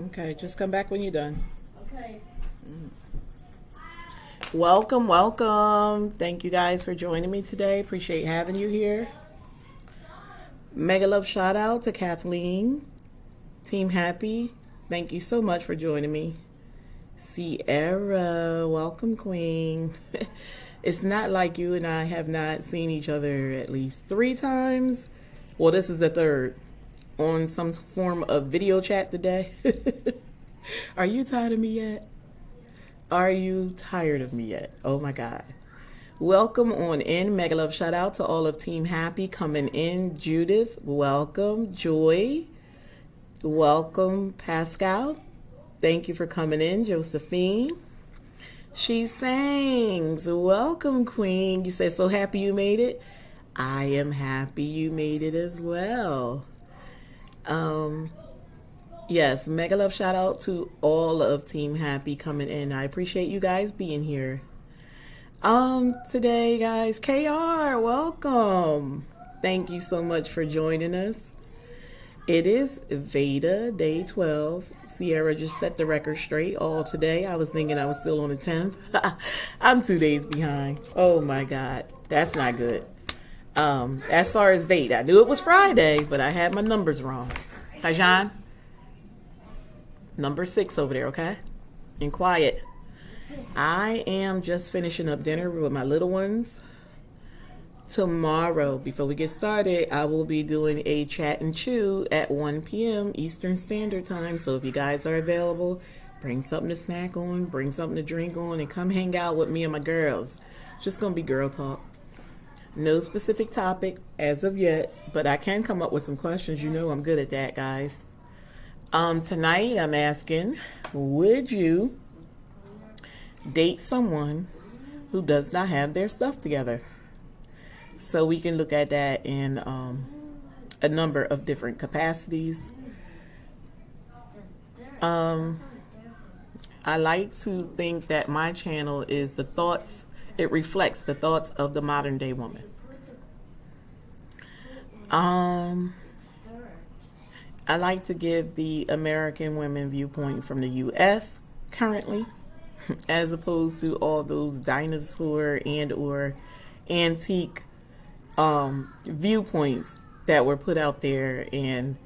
Okay, just come back when you're done. Okay. Welcome, welcome. Thank you guys for joining me today. Appreciate having you here. Mega love shout out to Kathleen, Team Happy. Thank you so much for joining me. Sierra, welcome, Queen. It's not like you and I have not seen each other at least 3 times. Well, this is the 3rd on some form of video chat today. Are you tired of me yet? Are you tired of me yet? Oh my God. Welcome on in. Mega love shout out to all of Team Happy coming in. Judith, welcome. Joy, welcome. Pascal, thank you for coming in. Josephine, she sings. Welcome, Queen. You said so happy you made it. I am happy you made it as well. Yes, mega love shout out to all of Team Happy coming in. I appreciate you guys being here. Today, guys, Kha'yair, welcome. Thank you so much for joining us. It is VEDA, day 12. Sierra just set the record straight all today. I was thinking I was still on the 10th. I'm 2 days behind. Oh my God, that's not good. As far as date, I knew it was Friday, but I had my numbers wrong. Tajan, number 6 over there, okay? And quiet. I am just finishing up dinner with my little ones. Tomorrow, before we get started, I will be doing a chat and chew at 1 p.m. Eastern Standard Time. So if you guys are available, bring something to snack on, bring something to drink on, and come hang out with me and my girls. It's just going to be girl talk. No specific topic as of yet, but I can come up with some questions. You know I'm good at that, guys. Tonight I'm asking, would you date someone who does not have their stuff together? So we can look at that in a number of different capacities. I like to think that my channel is the thoughts, it reflects the thoughts of the modern day woman. I like to give the American women viewpoint from the U.S. currently, as opposed to all those dinosaur and or antique viewpoints that were put out there and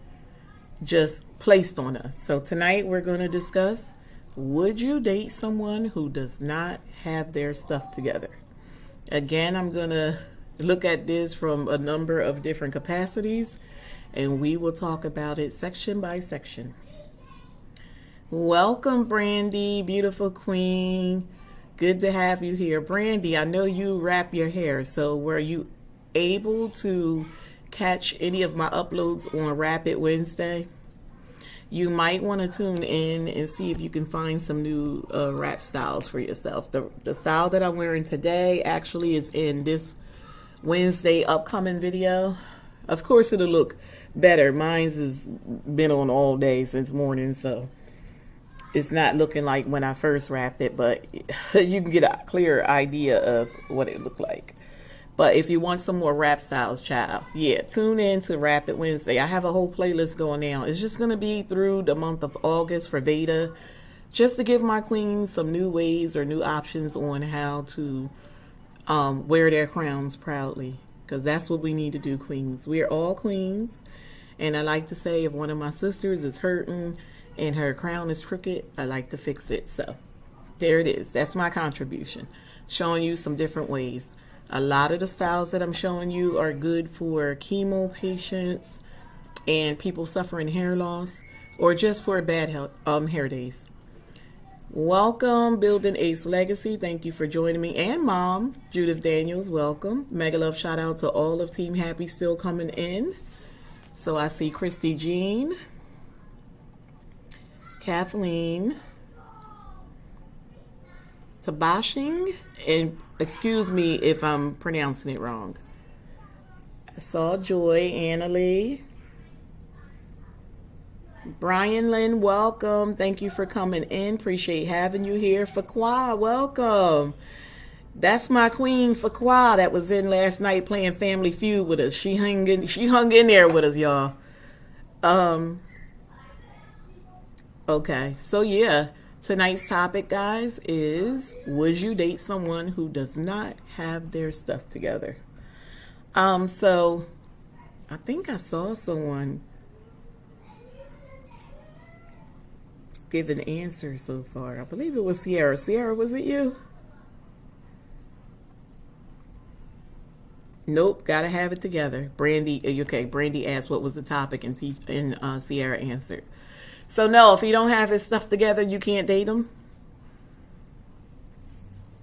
just placed on us. So tonight we're going to discuss, would you date someone who does not have their stuff together? Again, I'm going to look at this from a number of different capacities, and we will talk about it section by section. Welcome, Brandy, beautiful queen. Good to have you here. Brandy, I know you wrap your hair, so were you able to catch any of my uploads on Rapid Wednesday? You might want to tune in and see if you can find some new wrap styles for yourself. The style that I'm wearing today actually is in this Wednesday upcoming video. Of course, it'll look better. Mine's has been on all day since morning, so it's not looking like when I first wrapped it, but you can get a clear idea of what it looked like. But if you want some more rap styles, child, yeah, tune in to Rapid Wednesday. I have a whole playlist going now. It's just going to be through the month of August for VEDA, just to give my queens some new ways or new options on how to wear their crowns proudly. Because that's what we need to do, queens. We are all queens. And I like to say, if one of my sisters is hurting and her crown is crooked, I like to fix it. So there it is. That's my contribution. Showing you some different ways. A lot of the styles that I'm showing you are good for chemo patients and people suffering hair loss, or just for bad health, hair days. Welcome, Building Ace Legacy. Thank you for joining me. And Mom, Judith Daniels, welcome. Mega love shout out to all of Team Happy still coming in. So I see Christy Jean, Kathleen, Tabashing, and excuse me if I'm pronouncing it wrong. I saw Joy, Annalie, Brian Lynn, welcome. Thank you for coming in. Appreciate having you here. Fakwa, welcome. That's my queen, Fakwa, that was in last night playing Family Feud with us. She hung in there with us, y'all. Okay, so yeah, tonight's topic, guys, is would you date someone who does not have their stuff together? So I think I saw someone give an answer so far. I believe it was Sierra. Sierra, was it you? Nope, gotta have it together. Brandy, okay. Brandy asked what was the topic, and Sierra answered. So no, if he don't have his stuff together, you can't date him.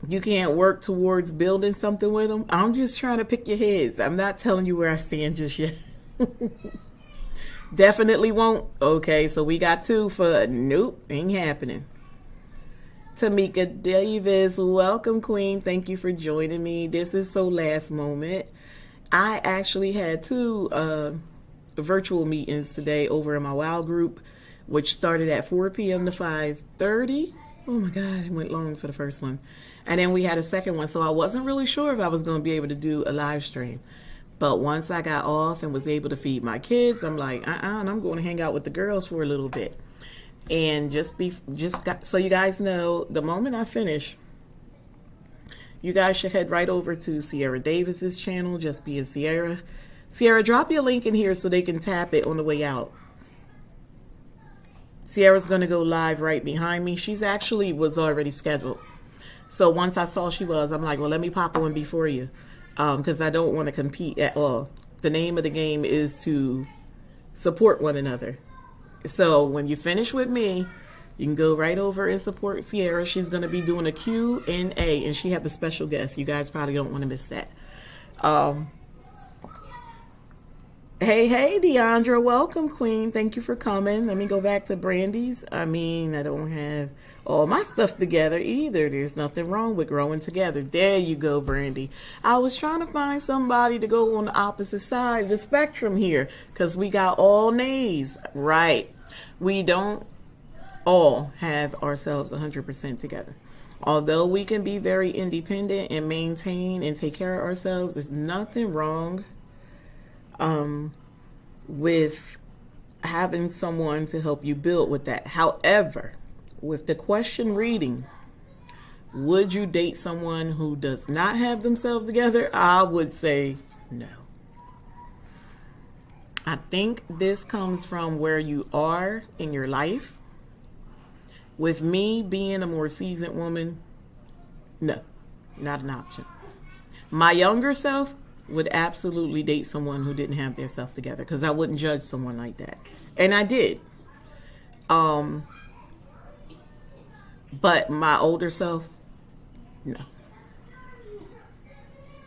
You can't work towards building something with him. I'm just trying to pick your heads. I'm not telling you where I stand just yet. Definitely won't. Okay, so we got two for nope, ain't happening. Tamika Davis, welcome, Queen. Thank you for joining me. This is so last moment. I actually had two virtual meetings today over in my WOW group, which started at 4 p.m. to 5:30. Oh my God, it went long for the first one. And then we had a second one, so I wasn't really sure if I was going to be able to do a live stream. But once I got off and was able to feed my kids, I'm like, and I'm going to hang out with the girls for a little bit. And so you guys know, the moment I finish, you guys should head right over to Sierra Davis's channel, Just Being Sierra. Sierra, drop your link in here so they can tap it on the way out. Sierra's going to go live right behind me. She's actually was already scheduled. So once I saw she was, I'm like, well, let me pop on before you. Because I don't want to compete at all. The name of the game is to support one another. So when you finish with me, you can go right over and support Sierra. She's going to be doing a Q&A, and she have a special guest. You guys probably don't want to miss that. Hey, Deandra. Welcome, Queen. Thank you for coming. Let me go back to Brandy's. I don't have all my stuff together either. There's nothing wrong with growing together. There you go, Brandy. I was trying to find somebody to go on the opposite side of the spectrum here because we got all nays. Right. We don't all have ourselves 100% together. Although we can be very independent and maintain and take care of ourselves, there's nothing wrong with having someone to help you build with that. However, with the question reading, would you date someone who does not have themselves together? I would say no. I think this comes from where you are in your life. With me being a more seasoned woman, no, not an option. My younger self would absolutely date someone who didn't have their self together because I wouldn't judge someone like that. And I did. But my older self, no.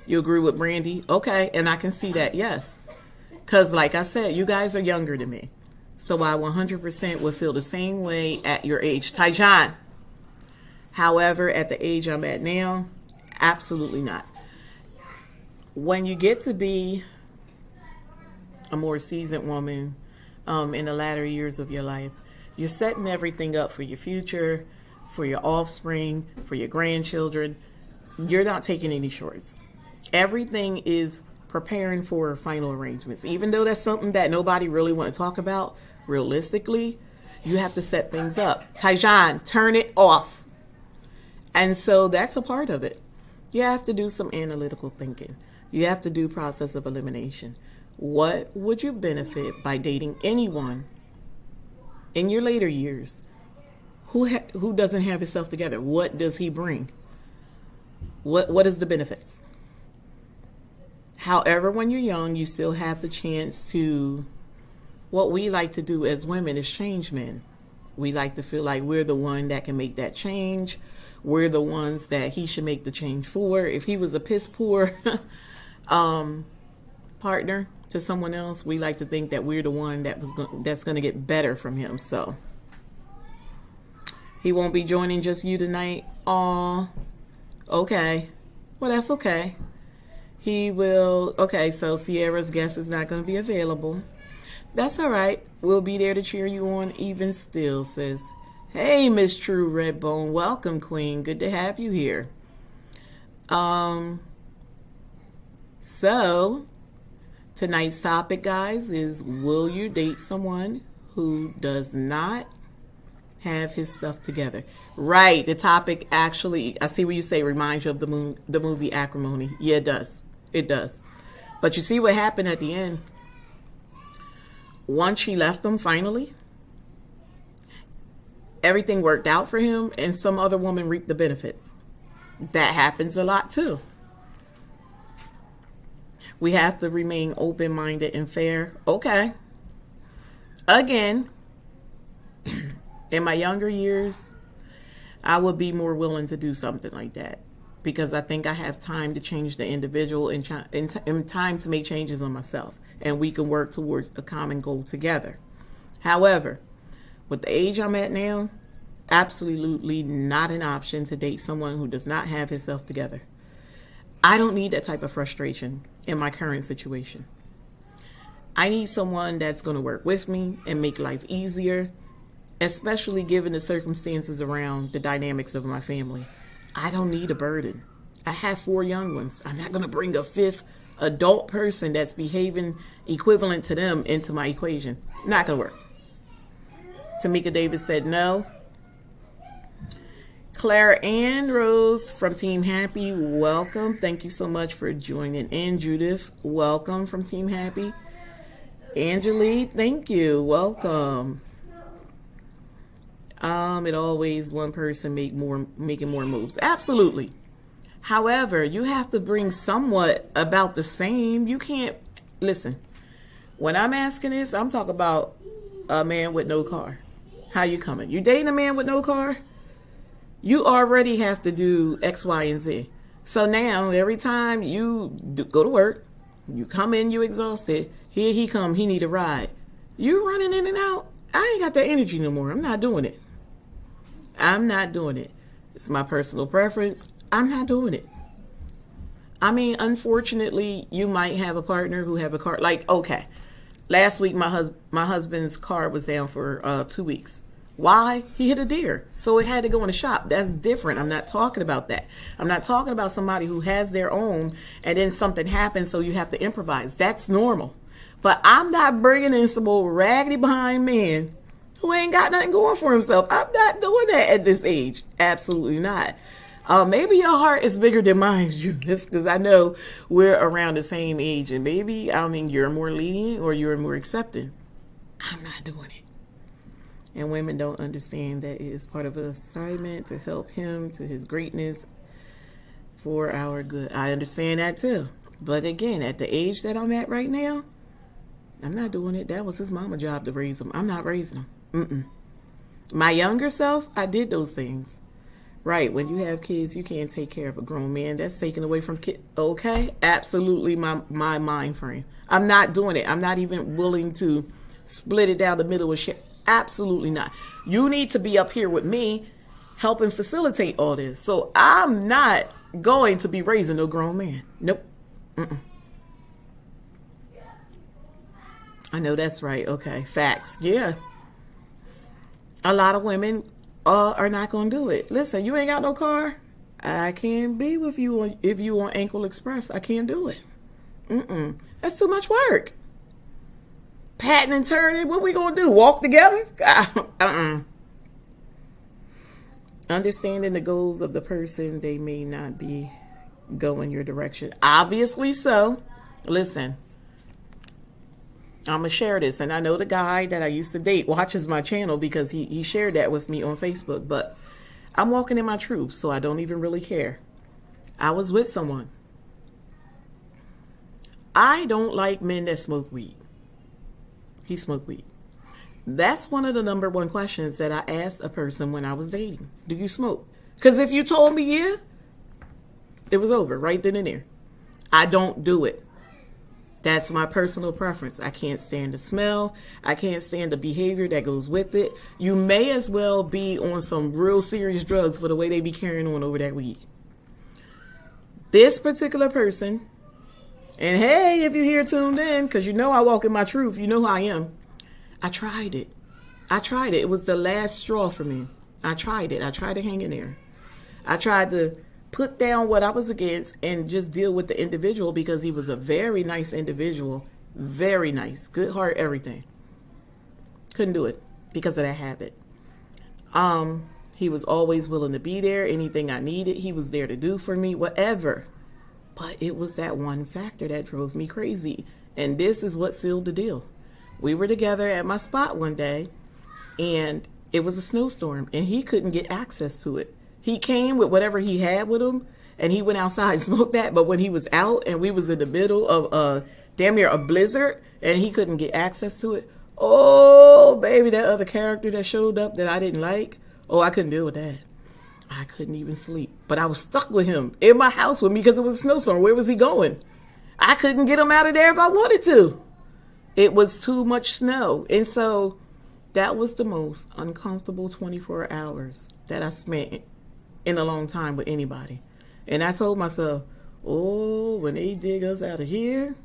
You agree with Brandy? Okay, and I can see that, yes. Because like I said, you guys are younger than me. So I 100% would feel the same way at your age. Tyjon. However, at the age I'm at now, absolutely not. When you get to be a more seasoned woman in the latter years of your life, you're setting everything up for your future, for your offspring, for your grandchildren. You're not taking any shorts. Everything is preparing for final arrangements. Even though that's something that nobody really want to talk about, realistically, you have to set things up. Tyjon, turn it off. And so that's a part of it. You have to do some analytical thinking. You have to do process of elimination. What would you benefit by dating anyone in your later years who doesn't have himself together? What does he bring? What is the benefits? However, when you're young, you still have the chance to, what we like to do as women is change men. We like to feel like we're the one that can make that change. We're the ones that he should make the change for. If he was a piss poor partner to someone else, we like to think that we're the one that's going to get better from him. So he won't be joining just you tonight. Aw, okay. Well, that's okay. He will. Okay, so Sierra's guest is not going to be available. That's all right. We'll be there to cheer you on even still, sis. Hey, Miss True Redbone. Welcome, Queen. Good to have you here. So tonight's topic, guys, is will you date someone who does not have his stuff together. Right. The topic actually, I see what you say, reminds you of the movie Acrimony. Yeah, it does. It does. But you see what happened at the end? Once she left him, finally, everything worked out for him and some other woman reaped the benefits. That happens a lot too. We have to remain open-minded and fair. Okay. Again, in my younger years, I would be more willing to do something like that because I think I have time to change the individual and time to make changes on myself, and we can work towards a common goal together. However, with the age I'm at now, absolutely not an option to date someone who does not have himself together. I don't need that type of frustration in my current situation. I need someone that's going to work with me and make life easier, especially given the circumstances around the dynamics of my family. I don't need a burden. I have 4 young ones. I'm not going to bring a 5th adult person that's behaving equivalent to them into my equation. Not going to work. Tamika Davis said no. Claire Ann Rose from Team Happy, welcome. Thank you so much for joining in. Judith, welcome from Team Happy. Angelique, thank you. Welcome. It always one person making more moves. Absolutely. However, you have to bring somewhat about the same. You can't listen. When I'm asking this, I'm talking about a man with no car. How you coming? You dating a man with no car? You already have to do X, Y, and Z. So now, every time you go to work, you come in, you exhausted. Here he come, he need a ride. You running in and out. I ain't got that energy no more. I'm not doing it. I'm not doing it. It's my personal preference. I'm not doing it. I mean, unfortunately, you might have a partner who have a car. Like, okay, last week my husband's car was down for 2 weeks. Why? He hit a deer. So it had to go in the shop. That's different. I'm not talking about that. I'm not talking about somebody who has their own and then something happens so you have to improvise. That's normal. But I'm not bringing in some old raggedy behind man who ain't got nothing going for himself. I'm not doing that at this age. Absolutely not. Maybe your heart is bigger than mine, Judith, because I know we're around the same age. And maybe, I mean, you're more lenient or you're more accepting. I'm not doing it. And women don't understand that it is part of an assignment to help him to his greatness for our good. I understand that too. But again, at the age that I'm at right now, I'm not doing it. That was his mama job to raise him. I'm not raising him. My younger self, I did those things. Right. When you have kids, you can't take care of a grown man. That's taken away from kids. Okay. Absolutely my mind frame. I'm not doing it. I'm not even willing to split it down the middle of shit. Absolutely not. You need to be up here with me helping facilitate all this. So I'm not going to be raising no grown man. Nope. I know that's right. Okay. Facts. Yeah. A lot of women are not going to do it. Listen, you ain't got no car. I can't be with you if you on Ankle Express. I can't do it. That's too much work. Patting and turning, what we gonna do? Walk together? Understanding the goals of the person, they may not be going your direction. Obviously so. Listen, I'm gonna share this, and I know the guy that I used to date watches my channel because he shared that with me on Facebook, but I'm walking in my truth, so I don't even really care. I was with someone. I don't like men that smoke weed. He smoked weed. That's one of the number one questions that I asked a person when I was dating. Do you smoke? Because if you told me yeah, it was over right then and there. I don't do it. That's my personal preference. I can't stand the smell. I can't stand the behavior that goes with it. You may as well be on some real serious drugs for the way they be carrying on over that weed. This particular person, and hey, if you're here tuned in, because you know I walk in my truth, you know who I am. I tried it. It was the last straw for me. I tried it. I tried to hang in there. I tried to put down what I was against and just deal with the individual because he was a very nice individual. Very nice. Good heart, everything. Couldn't do it because of that habit. He was always willing to be there. Anything I needed, he was there to do for me, whatever. But it was that one factor that drove me crazy. And this is what sealed the deal. We were together at my spot one day, and it was a snowstorm, and he couldn't get access to it. He came with whatever he had with him, and he went outside and smoked that. But when he was out and we was in the middle of damn near a blizzard, and he couldn't get access to it, oh, baby, that other character that showed up that I didn't like, oh, I couldn't deal with that. I couldn't even sleep. But I was stuck with him in my house with me because it was a snowstorm. Where was he going? I couldn't get him out of there if I wanted to. It was too much snow. And so that was the most uncomfortable 24 hours that I spent in a long time with anybody. And I told myself, oh, when they dig us out of here,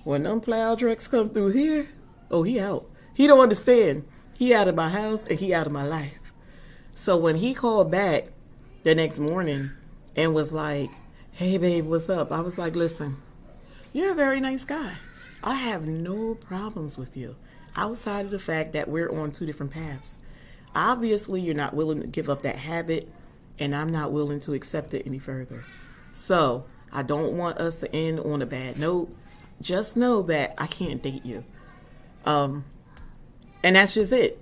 when them plow trucks come through here, oh, he out. He don't understand. He out of my house and he out of my life. So when he called back the next morning and was like, hey, babe, what's up? I was like, listen, you're a very nice guy. I have no problems with you outside of the fact that we're on two different paths. Obviously, you're not willing to give up that habit, and I'm not willing to accept it any further. So I don't want us to end on a bad note. Just know that I can't date you. And that's just it.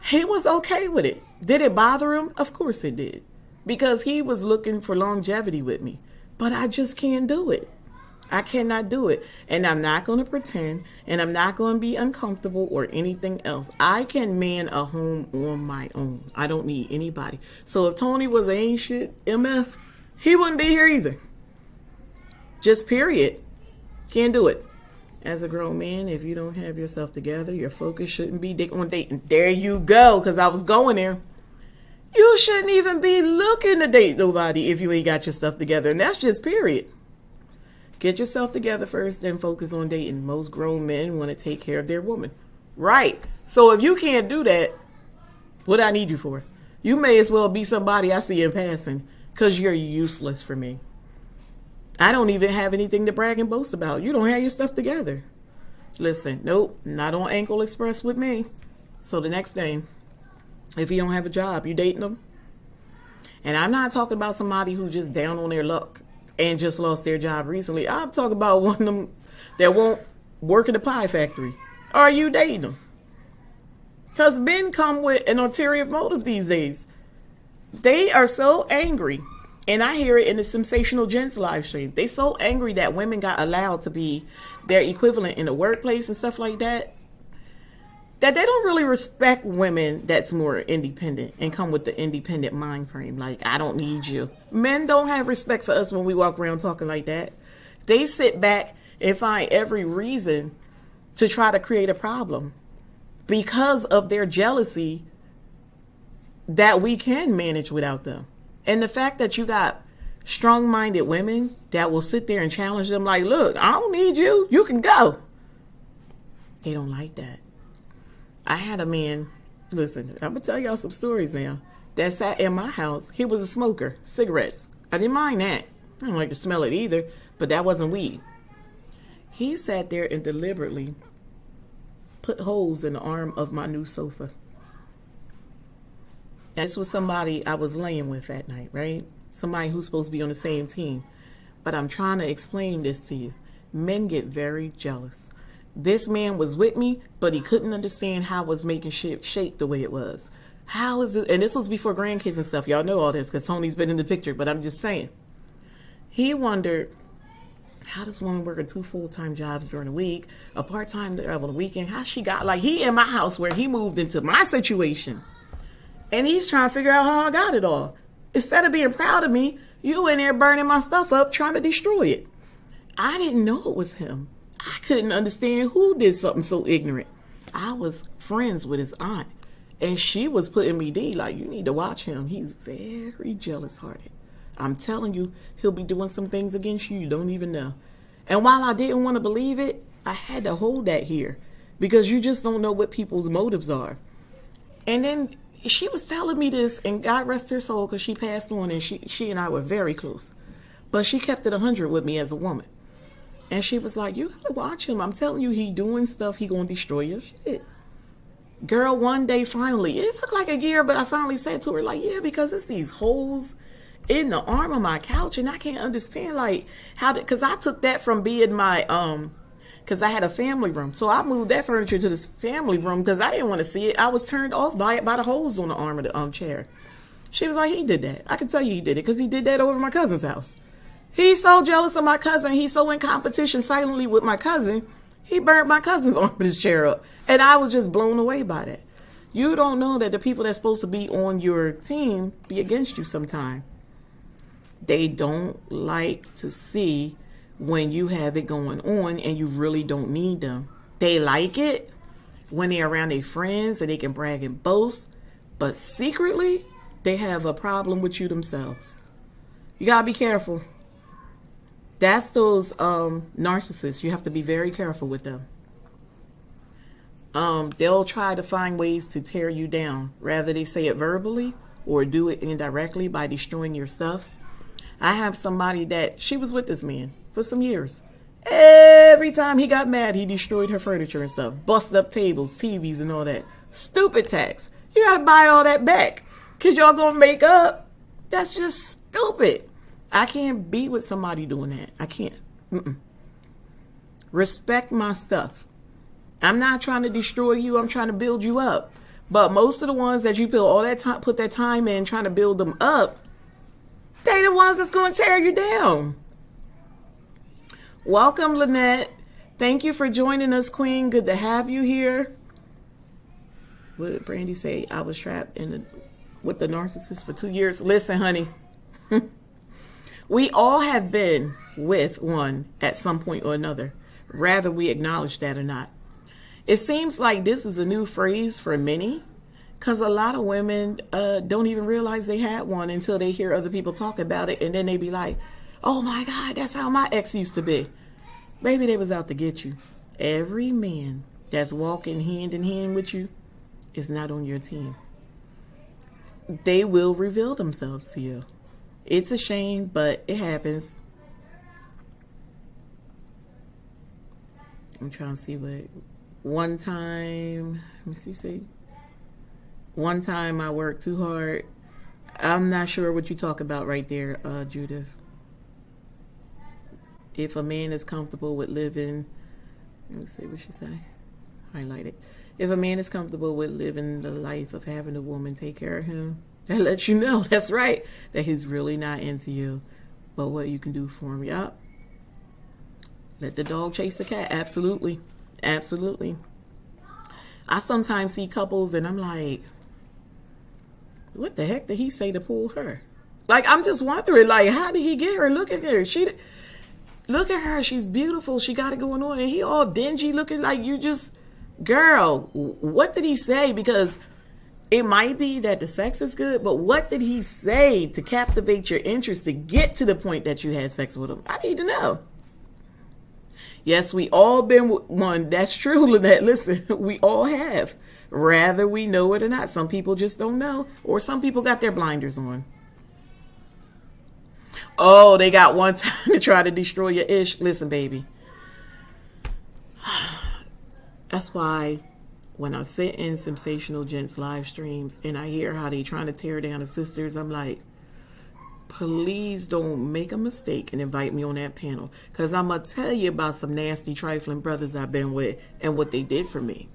He was okay with it. Did it bother him? Of course it did. Because he was looking for longevity with me. But I just can't do it. I cannot do it. And I'm not going to pretend. And I'm not going to be uncomfortable or anything else. I can man a home on my own. I don't need anybody. So if Tony was an ain't shit MF, he wouldn't be here either. Just period. Can't do it. As a grown man, if you don't have yourself together, your focus shouldn't be on dating. There you go, because I was going there. You shouldn't even be looking to date nobody if you ain't got your stuff together. And that's just period. Get yourself together first, then focus on dating. Most grown men want to take care of their woman. Right. So if you can't do that, what I need you for? You may as well be somebody I see in passing, because you're useless for me. I don't even have anything to brag and boast about. You don't have your stuff together. Listen, nope, not on Ankle Express with me. So the next thing, if you don't have a job, you dating them? And I'm not talking about somebody who just down on their luck and just lost their job recently. I'm talking about one of them that won't work in the pie factory. Are you dating them? Because men come with an ulterior motive these days. They are so angry. And I hear it in the Sensational Gents live stream. They so angry that women got allowed to be their equivalent in the workplace and stuff like that, that they don't really respect women that's more independent and come with the independent mind frame. Like, I don't need you. Men don't have respect for us when we walk around talking like that. They sit back and find every reason to try to create a problem because of their jealousy that we can manage without them. And the fact that you got strong-minded women that will sit there and challenge them like, look, I don't need you. You can go. They don't like that. I had a man, listen, I'm going to tell y'all some stories now, that sat in my house. He was a smoker, cigarettes. I didn't mind that. I don't like to smell it either, but that wasn't weed. He sat there and deliberately put holes in the arm of my new sofa. This was somebody I was laying with that night, right? Somebody who's supposed to be on the same team. But I'm trying to explain this to you. Men get very jealous. This man was with me, but he couldn't understand how I was making shit shake the way it was. How is it? And this was before grandkids and stuff. Y'all know all this because Tony's been in the picture, but I'm just saying. He wondered, how does one working 2 full-time jobs during the week, a part-time job on the weekend? How she got, like, he in my house where he moved into my situation. And he's trying to figure out how I got it all. Instead of being proud of me, you in there burning my stuff up, trying to destroy it. I didn't know it was him. I couldn't understand who did something so ignorant. I was friends with his aunt, and she was putting me D, like, you need to watch him. He's very jealous-hearted. I'm telling you, he'll be doing some things against you you don't even know. And while I didn't want to believe it, I had to hold that here, because you just don't know what people's motives are. And then she was telling me this, and God rest her soul, because she passed on, and she and I were very close. But she kept it 100 with me as a woman. And she was like, you gotta watch him. I'm telling you, he doing stuff, he gonna destroy your shit. Girl, one day finally, it took like a year, but I finally said to her, like, yeah, because it's these holes in the arm of my couch, and I can't understand, like, how did, because I took that from being my, because I had a family room. So I moved that furniture to this family room because I didn't want to see it. I was turned off by it, by the holes on the arm of the chair. She was like, he did that. I can tell you he did it because he did that over my cousin's house. He's so jealous of my cousin. He's so in competition silently with my cousin. He burned my cousin's arm of his chair up. And I was just blown away by that. You don't know that the people that's supposed to be on your team be against you sometime. They don't like to see when you have it going on and you really don't need them. They like it when they're around their friends and they can brag and boast. But secretly, they have a problem with you themselves. You gotta be careful. That's those narcissists. You have to be very careful with them. They'll try to find ways to tear you down. Rather they say it verbally or do it indirectly by destroying your stuff. I have somebody that she was with this man for some years. Every time he got mad, he destroyed her furniture and stuff. Busted up tables, TVs, and all that. Stupid tax. You gotta buy all that back. Because y'all gonna make up. That's just stupid. I can't be with somebody doing that. I can't. Respect my stuff. I'm not trying to destroy you. I'm trying to build you up. But most of the ones that you build all that time, put that time in trying to build them up, they the ones that's going to tear you down. Welcome, Lynette. Thank you for joining us, Queen. Good to have you here. What did Brandy say? I was trapped with the narcissist for 2 years. Listen, honey. We all have been with one at some point or another, rather we acknowledge that or not. It seems like this is a new phrase for many, because a lot of women don't even realize they had one until they hear other people talk about it, and then they be like, oh my God, that's how my ex used to be. Baby, they was out to get you. Every man that's walking hand in hand with you is not on your team. They will reveal themselves to you. It's a shame, but it happens. I'm trying to see what. One time I worked too hard. I'm not sure what you talk about right there, Judith. If a man is comfortable with living, let me see what she say. Highlight it. If a man is comfortable with living the life of having a woman take care of him, that lets you know, that's right, that he's really not into you. But what you can do for him, yup. Let the dog chase the cat. Absolutely. Absolutely. I sometimes see couples and I'm like, what the heck did he say to pull her? Like, I'm just wondering, like, how did he get her? Look at her. Look at her. She's beautiful. She got it going on. And he all dingy looking like you just, girl, what did he say? Because it might be that the sex is good, but what did he say to captivate your interest to get to the point that you had sex with him? I need to know. Yes, we all been with one. That's true, Lynette. Listen, we all have. Rather we know it or not. Some people just don't know. Or some people got their blinders on. Oh, they got one time to try to destroy your ish. Listen, baby. That's why when I sit in Sensational Gents live streams and I hear how they trying to tear down the sisters, I'm like, please don't make a mistake and invite me on that panel, because I'm going to tell you about some nasty, trifling brothers I've been with and what they did for me.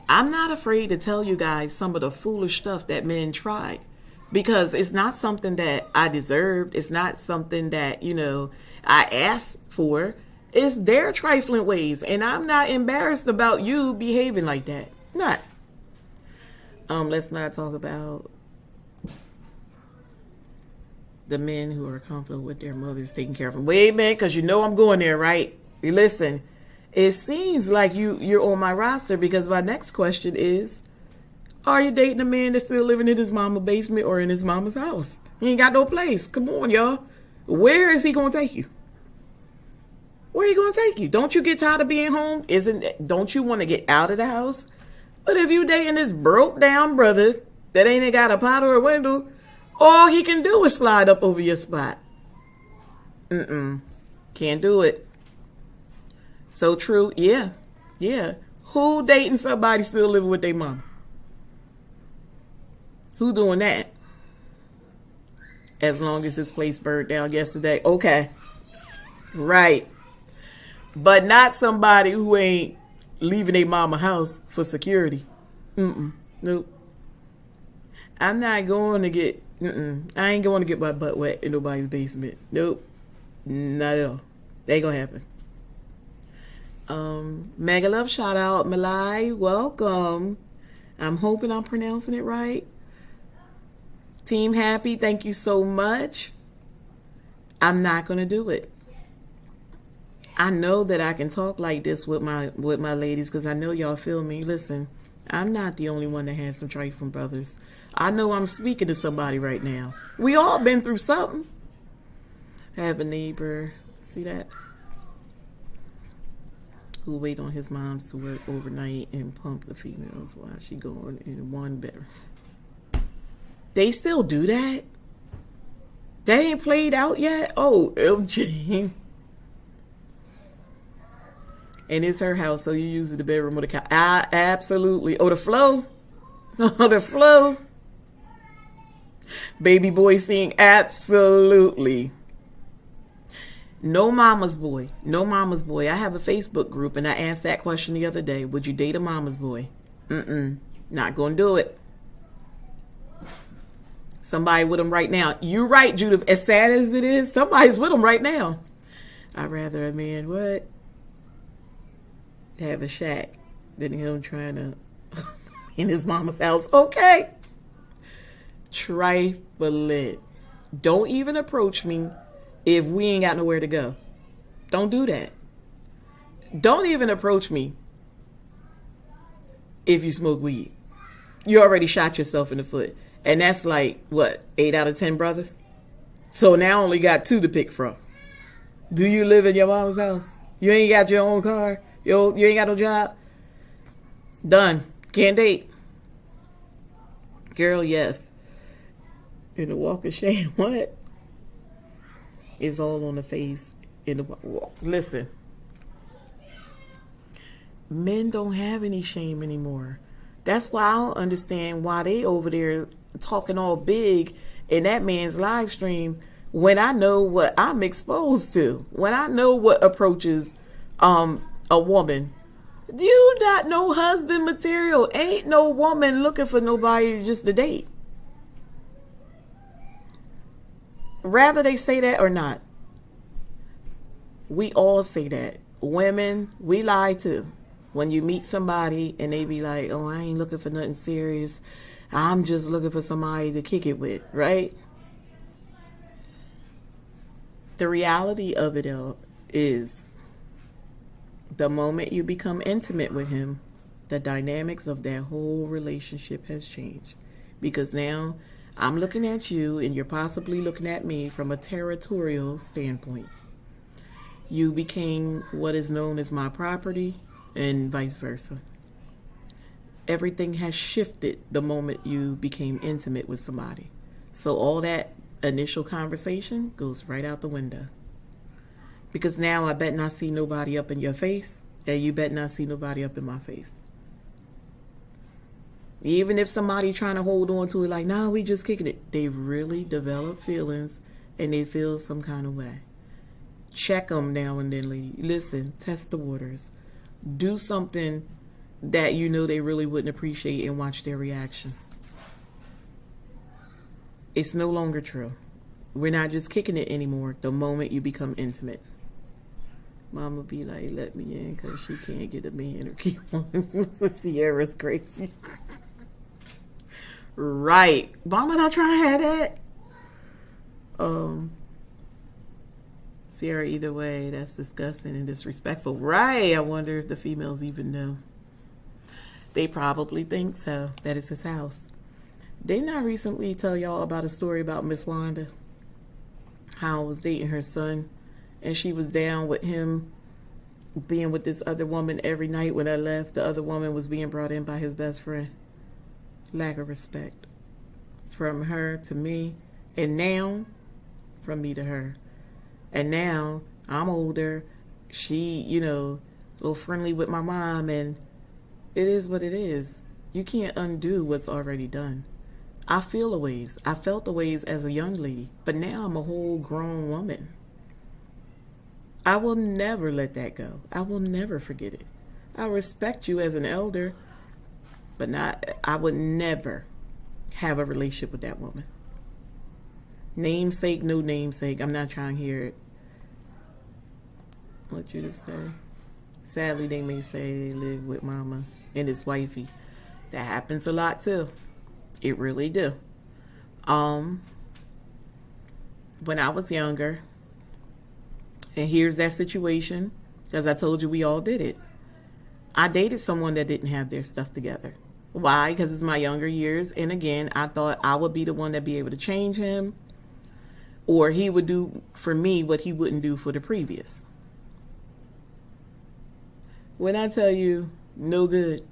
I'm not afraid to tell you guys some of the foolish stuff that men tried, because it's not something that I deserved. It's not something that, I asked for. It's their trifling ways, and I'm not embarrassed about you behaving like that. Not. Let's not talk about the men who are comfortable with their mothers taking care of them. Wait a minute, because I'm going there, right? Listen, it seems like you're on my roster, because my next question is, are you dating a man that's still living in his mama's basement or in his mama's house? He ain't got no place. Come on, y'all. Where is he going to take you? Where are you going to take you? Don't you get tired of being home? Don't you want to get out of the house? But if you dating this broke down brother that ain't got a pot or a window, all he can do is slide up over your spot. Can't do it. So true. Yeah. Who dating somebody still living with their mama? Who doing that? As long as his place burned down yesterday. Okay. Right. But not somebody who ain't leaving their mama house for security. Nope. I'm not going to get, I ain't going to get my butt wet in nobody's basement. Nope. Not at all. That ain't gonna happen. Mega love shout out, Malai. Welcome. I'm hoping I'm pronouncing it right. Team Happy, thank you so much. I'm not gonna do it. I know that I can talk like this with my ladies because I know y'all feel me. Listen, I'm not the only one that has some trifling brothers. I know I'm speaking to somebody right now. We all been through something. I have a neighbor, see that? Who wait on his moms to work overnight and pump the females while she going in one bedroom. They still do that? That ain't played out yet? Oh, MJ. And it's her house, so you use the bedroom or the couch. Absolutely. Oh, the flow. Oh, the flow. Baby boy sing absolutely. No mama's boy. No mama's boy. I have a Facebook group, and I asked that question the other day. Would you date a mama's boy? Not gonna do it. Somebody with him right now. You're right, Judith. As sad as it is, somebody's with him right now. I'd rather a man, what? Have a shack than him trying to in his mama's house. Okay. Trifling. Don't even approach me if we ain't got nowhere to go. Don't do that. Don't even approach me if you smoke weed. You already shot yourself in the foot. And that's like, what, 8 out of 10 brothers? So now I only got 2 to pick from. Do you live in your mama's house? You ain't got your own car? You ain't got no job? Done. Can't date. Girl, yes. In the walk of shame, what? It's all on the face. In the walk. Listen. Men don't have any shame anymore. That's why I don't understand why they over there talking all big in that man's live streams when I know what I'm exposed to. When I know what approaches a woman. You not no husband material. Ain't no woman looking for nobody just to date. Rather they say that or not. We all say that. Women, we lie too. When you meet somebody and they be like, oh, I ain't looking for nothing serious. I'm just looking for somebody to kick it with, right? The reality of it all is the moment you become intimate with him, the dynamics of that whole relationship has changed. Because now I'm looking at you and you're possibly looking at me from a territorial standpoint. You became what is known as my property and vice versa. Everything has shifted the moment you became intimate with somebody. So all that initial conversation goes right out the window. Because now I bet not see nobody up in your face, and you bet not see nobody up in my face. Even if somebody trying to hold on to it like, nah, we just kicking it. They really develop feelings, and they feel some kind of way. Check them now and then, lady. Listen, test the waters. Do something that you know they really wouldn't appreciate and watch their reaction. It's no longer true. We're not just kicking it anymore the moment you become intimate. Mama be like, let me in because she can't get a man or keep on. Sierra's crazy. Right. Mama not trying to have that. Sierra, either way, that's disgusting and disrespectful. Right. I wonder if the females even know. They probably think so. That is his house. Didn't I recently tell y'all about a story about Miss Wanda? How I was dating her son and she was down with him being with this other woman every night. When I left, the other woman was being brought in by his best friend. Lack of respect from her to me, and now from me to her. And now I'm older. She, a little friendly with my mom, and It is what it is. You can't undo what's already done. I feel the ways. I felt the ways as a young lady, but now I'm a whole grown woman. I will never let that go. I will never forget it. I respect you as an elder, but I would never have a relationship with that woman. Namesake, no namesake. I'm not trying to hear it. What you to say? Sadly, they may say they live with mama and his wifey. That happens a lot too. It really do. When I was younger, and here's that situation, because I told you we all did it. I dated someone that didn't have their stuff together. Why? Because it's my younger years, and again, I thought I would be the one that'd be able to change him, or he would do for me what he wouldn't do for the previous. When I tell you, no good.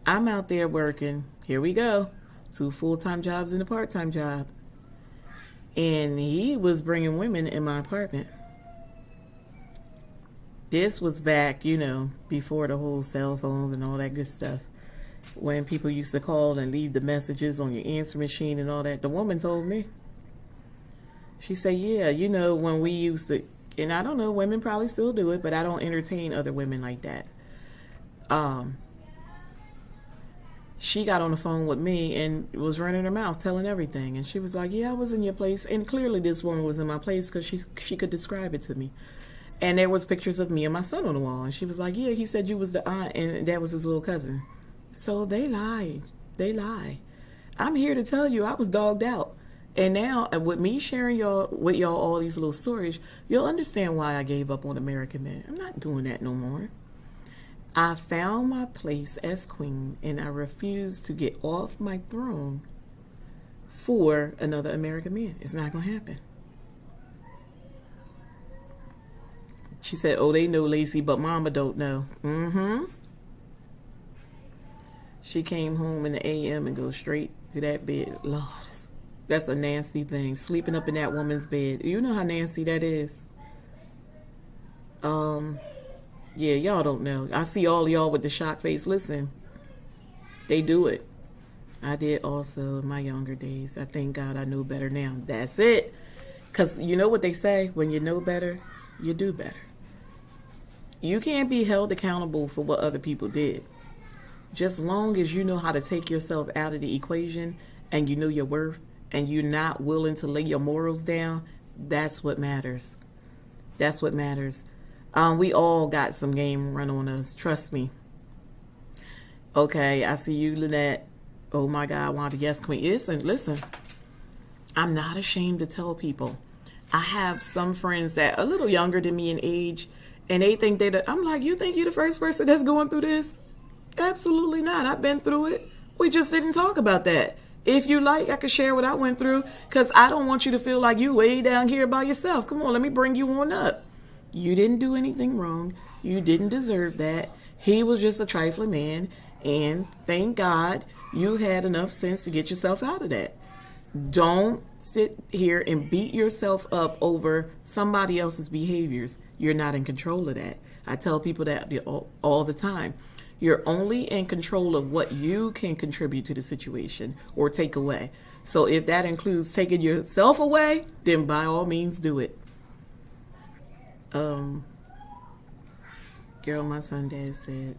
I'm out there working. Here we go. 2 full-time jobs and a part-time job. And he was bringing women in my apartment. This was back, before the whole cell phones and all that good stuff. When people used to call and leave the messages on your answer machine and all that. The woman told me. She said, yeah, when we used to, and I don't know, women probably still do it, but I don't entertain other women like that. She got on the phone with me and was running her mouth, telling everything. And she was like, yeah, I was in your place. And clearly this woman was in my place because she could describe it to me. And there was pictures of me and my son on the wall. And she was like, yeah, he said you was the aunt and that was his little cousin. So they lied. They lie. I'm here to tell you I was dogged out. And now with me sharing with y'all all these little stories, you'll understand why I gave up on American men. I'm not doing that no more. I found my place as queen, and I refuse to get off my throne for another American man. It's not going to happen. She said, oh, they know, Lacey, but mama don't know. She came home in the a.m. and go straight to that bed. Lord, that's a nasty thing. Sleeping up in that woman's bed. You know how nasty that is. Yeah, y'all don't know. I see all y'all with the shock face. Listen, they do it. I did also in my younger days. I thank God I know better now. That's it. Because you know what they say? When you know better, you do better. You can't be held accountable for what other people did. Just long as you know how to take yourself out of the equation and you know your worth and you're not willing to lay your morals down, that's what matters. That's what matters. We all got some game run on us. Trust me. Okay, I see you, Lynette. Oh my God, Wanda. Yes, Queen. Listen. I'm not ashamed to tell people. I have some friends that are a little younger than me in age, and they think I'm like, you think you're the first person that's going through this? Absolutely not. I've been through it. We just didn't talk about that. If you like, I could share what I went through, because I don't want you to feel like you way down here by yourself. Come on, let me bring you on up. You didn't do anything wrong. You didn't deserve that. He was just a trifling man. And thank God you had enough sense to get yourself out of that. Don't sit here and beat yourself up over somebody else's behaviors. You're not in control of that. I tell people that all the time. You're only in control of what you can contribute to the situation or take away. So if that includes taking yourself away, then by all means do it. Girl, my son dad said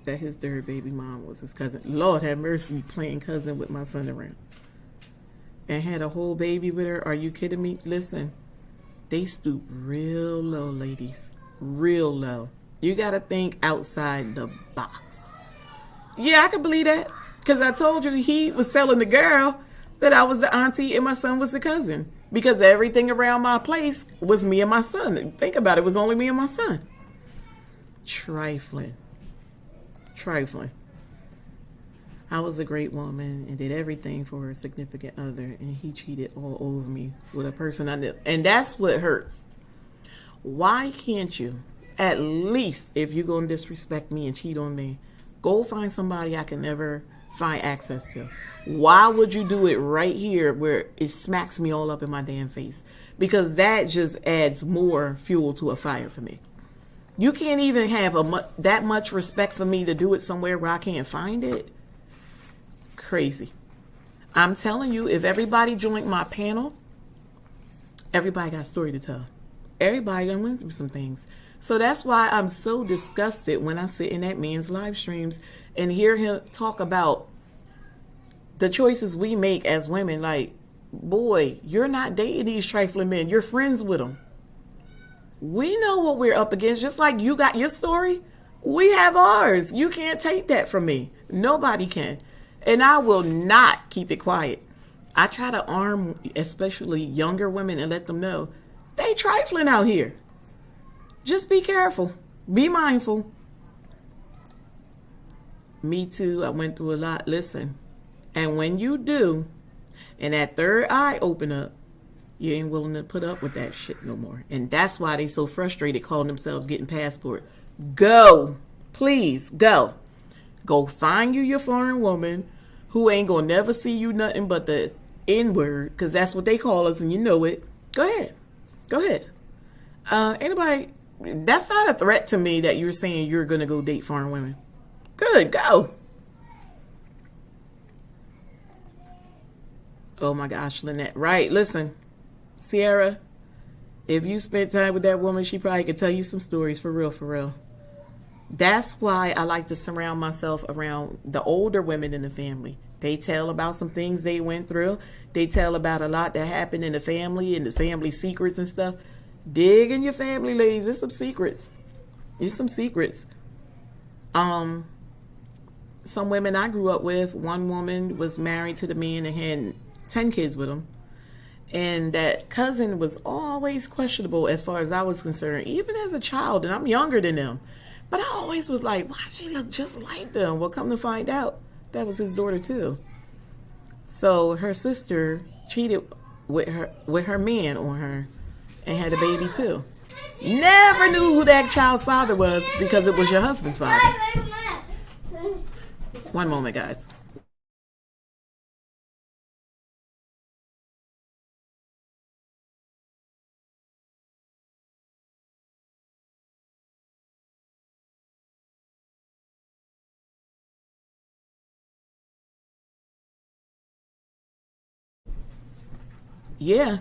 that his third baby mom was his cousin. Lord have mercy, playing cousin with my son around. And had a whole baby with her. Are you kidding me? Listen, they stoop real low, ladies. Real low. You got to think outside the box. Yeah, I can believe that. Because I told you he was telling the girl that I was the auntie and my son was the cousin. Because everything around my place was me and my son. Think about it. It was only me and my son. Trifling. I was a great woman and did everything for a significant other. And he cheated all over me with a person I knew. And that's what hurts. Why can't you, at least if you're going to disrespect me and cheat on me, go find somebody I can never find access to? Why would you do it right here where it smacks me all up in my damn face? Because that just adds more fuel to a fire for me. You can't even have that much respect for me to do it somewhere where I can't find it. Crazy. I'm telling you, if everybody joined my panel, everybody got a story to tell. Everybody done went through some things. So that's why I'm so disgusted when I sit in that man's live streams and hear him talk about the choices we make as women. Like, boy, you're not dating these trifling men. You're friends with them. We know what we're up against. Just like you got your story, we have ours. You can't take that from me. Nobody can. And I will not keep it quiet. I try to arm especially younger women and let them know they trifling out here. Just be careful. Be mindful. Me too. I went through a lot. Listen. And when you do, and that third eye open up, you ain't willing to put up with that shit no more. And that's why they so frustrated calling themselves getting passport. Go. Please, go. Go find you your foreign woman who ain't gonna never see you nothing but the N-word, because that's what they call us and you know it. Go ahead. Go ahead. Anybody, that's not a threat to me that you're saying you're gonna go date foreign women. Good, go. Oh my gosh, Lynette. Right, listen. Sierra, if you spent time with that woman, she probably could tell you some stories for real, for real. That's why I like to surround myself around the older women in the family. They tell about some things they went through. They tell about a lot that happened in the family and the family secrets and stuff. Dig in your family, ladies. There's some secrets. There's some secrets. Some women I grew up with, one woman was married to the man and had 10 kids with him. And that cousin was always questionable as far as I was concerned, even as a child, and I'm younger than them. But I always was like, why does she look just like them? Well, come to find out, that was his daughter too. So her sister cheated with her man on her and had a baby too. Never knew who that child's father was because it was your husband's father. One moment, guys. Yeah,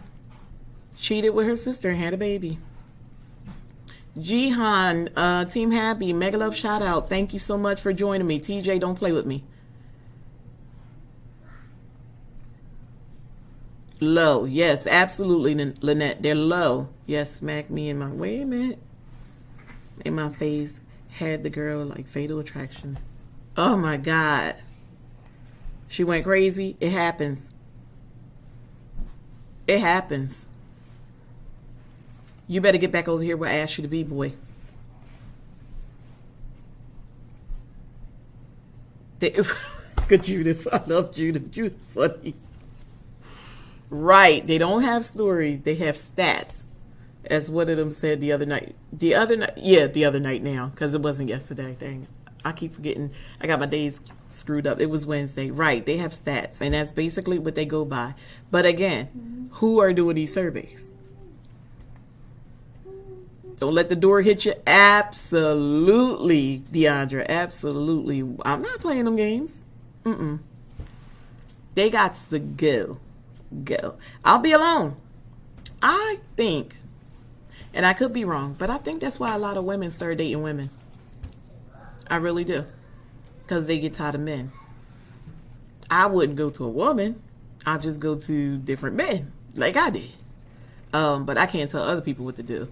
cheated with her sister and had a baby. Jihan, Team Happy, Mega Love shout out. Thank you so much for joining me. TJ, don't play with me. Low, yes, absolutely, Lynette. They're low. Yes, smack me in my, wait a minute. In my face, had the girl like Fatal Attraction. Oh my God. She went crazy. It happens. It happens. You better get back over here where I asked you to be, boy. Good Judith. I love Judith. Judith funny. Right. They don't have stories. They have stats. As one of them said the other night. The other night now. Because it wasn't yesterday. Dang it. I keep forgetting. I got my days screwed up. It was Wednesday. Right. They have stats. And that's basically what they go by. But again, who are doing these surveys? Don't let the door hit you. Absolutely, Deandra. Absolutely. I'm not playing them games. They got to go. Go. I'll be alone. I think, and I could be wrong, but I think that's why a lot of women start dating women. I really do. Because they get tired of men. I wouldn't go to a woman. I'll just go to different men, like I did. But I can't tell other people what to do.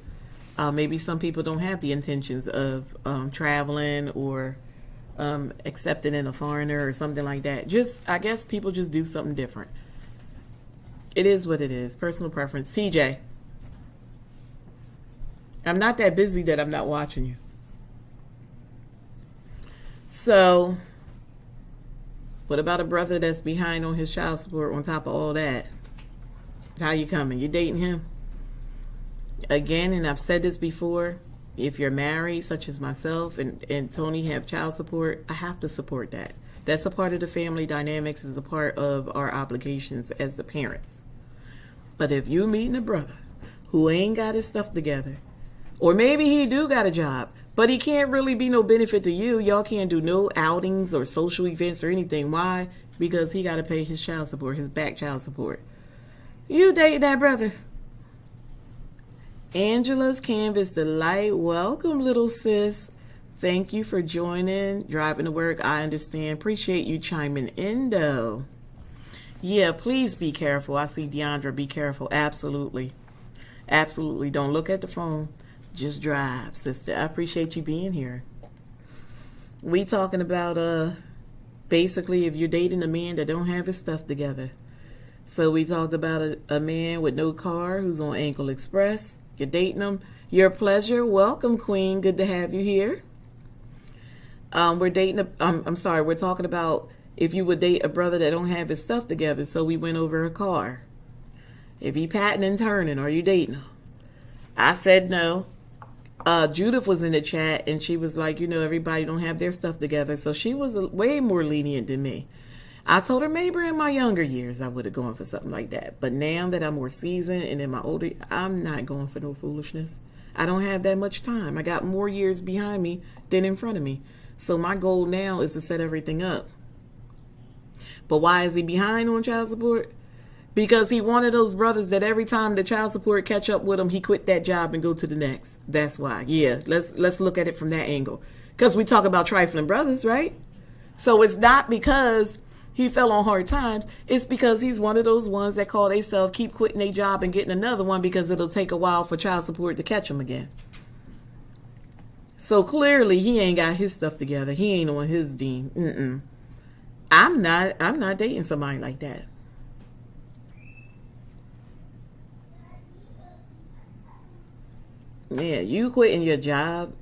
Maybe some people don't have the intentions of traveling or accepting in a foreigner or something like that. I guess people just do something different. It is what it is. Personal preference. CJ, I'm not that busy that I'm not watching you. So, what about a brother that's behind on his child support on top of all that? How you coming? You dating him? Again, and I've said this before, if you're married, such as myself and Tony have child support, I have to support that. That's a part of the family dynamics, is a part of our obligations as the parents. But if you meeting a brother who ain't got his stuff together, Or maybe he do got a job, but he can't really be no benefit to you. Y'all can't do no outings or social events or anything. Why? Because he got to pay his child support, his back child support. You date that brother. Angela's Canvas Delight. Welcome, little sis. Thank you for joining. Driving to work, I understand. Appreciate you chiming in, though. Yeah, please be careful. I see Deandra. Be careful. Absolutely. Absolutely. Don't look at the phone. Just drive, sister. I appreciate you being here. We talking about basically if you're dating a man that don't have his stuff together. So we talked about a man with no car who's on Ankle Express. You're dating him. Your pleasure. Welcome, Queen. Good to have you here. We're talking about if you would date a brother that don't have his stuff together. So we went over a car. If he patting and turning, are you dating him? I said no. Judith was in the chat and she was like, everybody don't have their stuff together. So she was way more lenient than me. I told her maybe in my younger years I would have gone for something like that. But now that I'm more seasoned and in my older, I'm not going for no foolishness. I don't have that much time. I got more years behind me than in front of me. So my goal now is to set everything up. But why is he behind on child support? Because he one of those brothers that every time the child support catch up with him, he quit that job and go to the next. That's why. Yeah, let's look at it from that angle. Because we talk about trifling brothers, right? So it's not because he fell on hard times. It's because he's one of those ones that call themselves keep quitting their job and getting another one because it'll take a while for child support to catch him again. So clearly he ain't got his stuff together. He ain't on his dean. I'm not dating somebody like that. Yeah, you quitting your job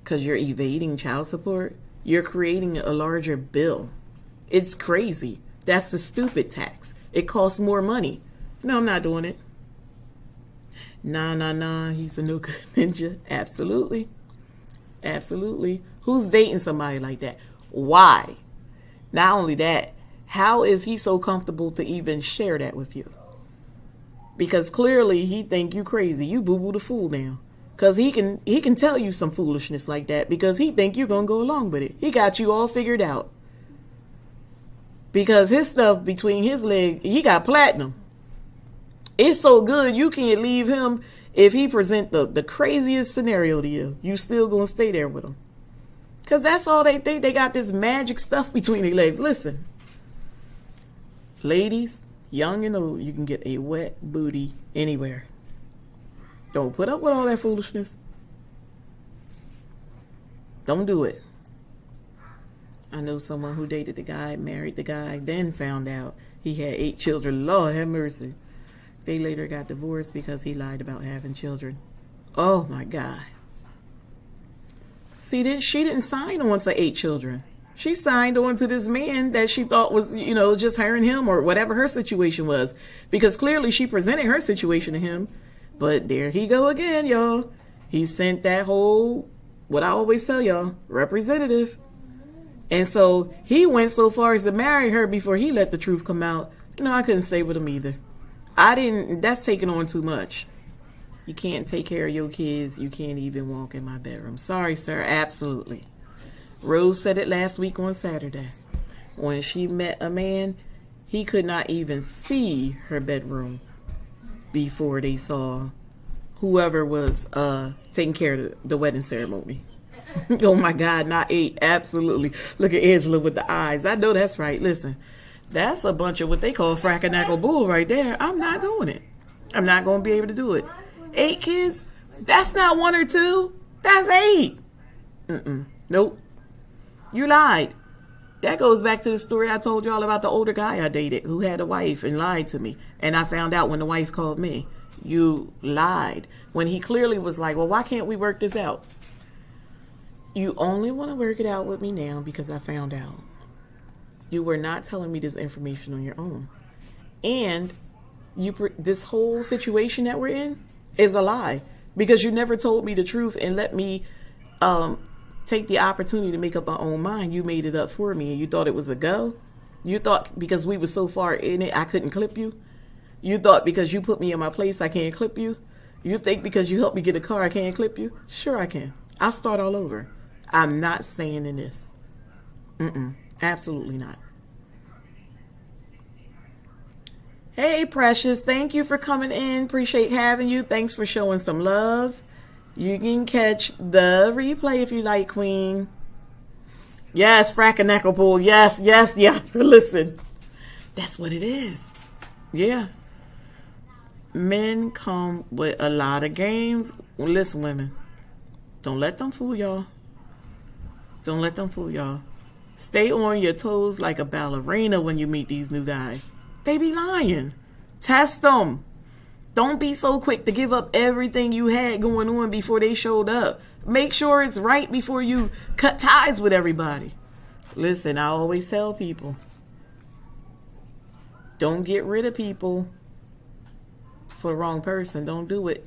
because you're evading child support. You're creating a larger bill. It's crazy. That's the stupid tax. It costs more money. No, I'm not doing it. Nah. He's a no good ninja. Absolutely. Absolutely. Who's dating somebody like that? Why? Not only that, how is he so comfortable to even share that with you? Because clearly he think you crazy. You boo-boo the fool now. Because he can tell you some foolishness like that because he think you're going to go along with it. He got you all figured out. Because his stuff between his legs, he got platinum. It's so good you can't leave him if he present the craziest scenario to you. You still going to stay there with him. Because that's all they think. They got this magic stuff between their legs. Listen, ladies, young and old, you can get a wet booty anywhere. Don't put up with all that foolishness. Don't do it. I know someone who dated the guy, married the guy, then found out he had 8 children. Lord have mercy. They later got divorced because he lied about having children. Oh my God. See, she didn't sign on for 8 children. She signed on to this man that she thought was, just her and him or whatever her situation was. Because clearly she presented her situation to him. But there he go again, y'all. He sent that whole, what I always tell y'all, representative. And so he went so far as to marry her before he let the truth come out. No, I couldn't stay with him either. That's taking on too much. You can't take care of your kids. You can't even walk in my bedroom. Sorry, sir. Absolutely. Rose said it last week on Saturday. When she met a man, he could not even see her bedroom before they saw whoever was taking care of the wedding ceremony. Oh my God, not 8. Absolutely. Look at Angela with the eyes. I know that's right. Listen, that's a bunch of what they call fracking bull right there. I'm not doing it. I'm not going to be able to do it. 8 kids? That's not 1 or 2. That's 8. Nope. You lied. That goes back to the story I told y'all about the older guy I dated who had a wife and lied to me. And I found out when the wife called me. You lied. When he clearly was like, well, why can't we work this out? You only want to work it out with me now because I found out. You were not telling me this information on your own. And this whole situation that we're in is a lie. Because you never told me the truth and let me take the opportunity to make up my own mind. You made it up for me and you thought it was a go. You thought because we were so far in it, I couldn't clip you. You thought because you put me in my place, I can't clip you. You think because you helped me get a car, I can't clip you? Sure I can. I'll start all over. I'm not staying in this. Absolutely not. Hey, Precious. Thank you for coming in. Appreciate having you. Thanks for showing some love. You can catch the replay if you like, Queen. Yes, Frackanacklebool. Yes. Listen, that's what it is. Yeah. Men come with a lot of games. Listen, women, don't let them fool y'all. Don't let them fool y'all. Stay on your toes like a ballerina when you meet these new guys. They be lying. Test them. Don't be so quick to give up everything you had going on before they showed up. Make sure it's right before you cut ties with everybody. Listen, I always tell people, don't get rid of people for the wrong person. Don't do it.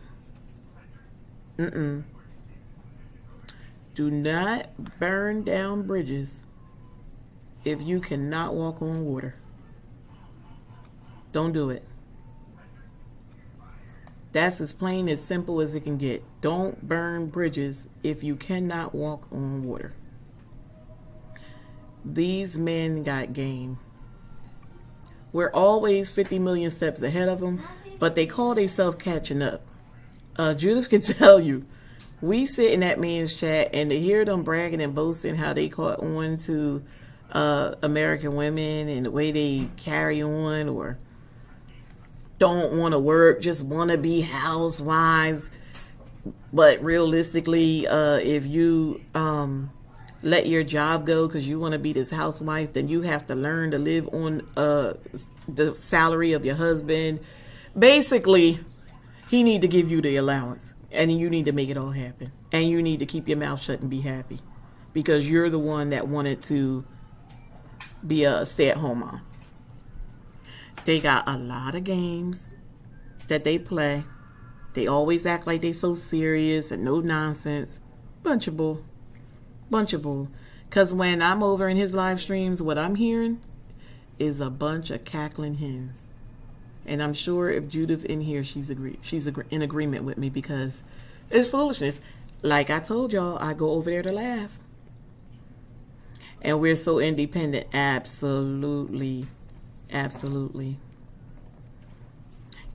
Do not burn down bridges if you cannot walk on water. Don't do it. That's as plain as simple as it can get. Don't burn bridges if you cannot walk on water. These men got game. We're always 50 million steps ahead of them, but they call themselves catching up. Judith can tell you, we sit in that man's chat and to hear them bragging and boasting how they caught on to American women and the way they carry on or don't want to work, just want to be housewives. But realistically, if you let your job go because you want to be this housewife, then you have to learn to live on the salary of your husband. Basically, he need to give you the allowance, and you need to make it all happen. And you need to keep your mouth shut and be happy because you're the one that wanted to be a stay-at-home mom. They got a lot of games that they play. They always act like they so serious and no nonsense. Bunch of bull. Because when I'm over in his live streams, what I'm hearing is a bunch of cackling hens. And I'm sure if Judith in here, she's in agreement with me because it's foolishness. Like I told y'all, I go over there to laugh. And we're so independent. Absolutely.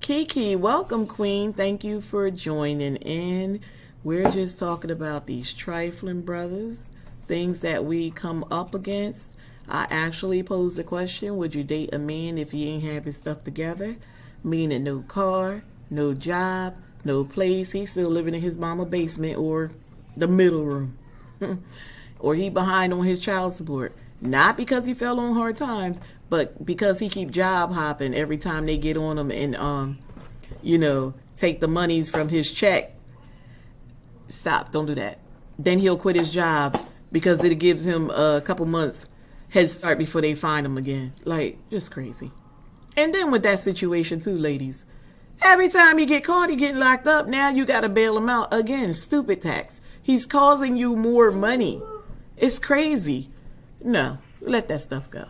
Kiki, welcome, Queen. Thank you for joining in. We're just talking about these trifling brothers, things that we come up against. I actually posed the question, would you date a man if he ain't have his stuff together? Meaning no car, no job, no place. He's still living in his mama basement or the middle room. Or he behind on his child support. Not because he fell on hard times, but because he keep job hopping every time they get on him and, take the monies from his check. Stop. Don't do that. Then he'll quit his job because it gives him a couple months head start before they find him again. Like, just crazy. And then with that situation too, ladies, every time you get caught, you get locked up. Now you got to bail him out again. Stupid tax. He's causing you more money. It's crazy. No, let that stuff go.